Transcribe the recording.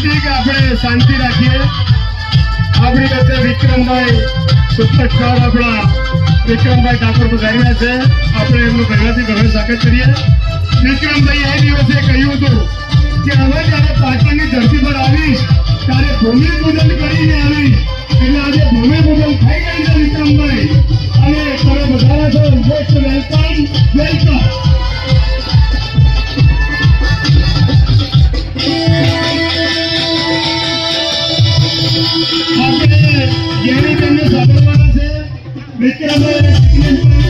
વિનંતી કે આપણે શાંતિ રાખીએ। આપણી વચ્ચે વિક્રમભાઈ સુપરસ્ટાર આપણા વિક્રમભાઈ ઠાકોર પધાર્યા છે। આપણે એમનું પહેલાથી ઘણું સ્વાગત કરીએ। વિક્રમભાઈ એ દિવસે કહ્યું હતું કે હવે જ્યારે પાટણની ધરતી પર આવીશ ત્યારે ભૂમિપૂજન કરીને આવીશ। એટલે આજે ભૂમિપૂજન થઈ ગઈ છે વિક્રમભાઈ, અને તમે બધા છો મોસ્ટ વેલકમ વેલકમ। આપણે જેને તેમને સાંભળવાના છે વિક્રમભાઈ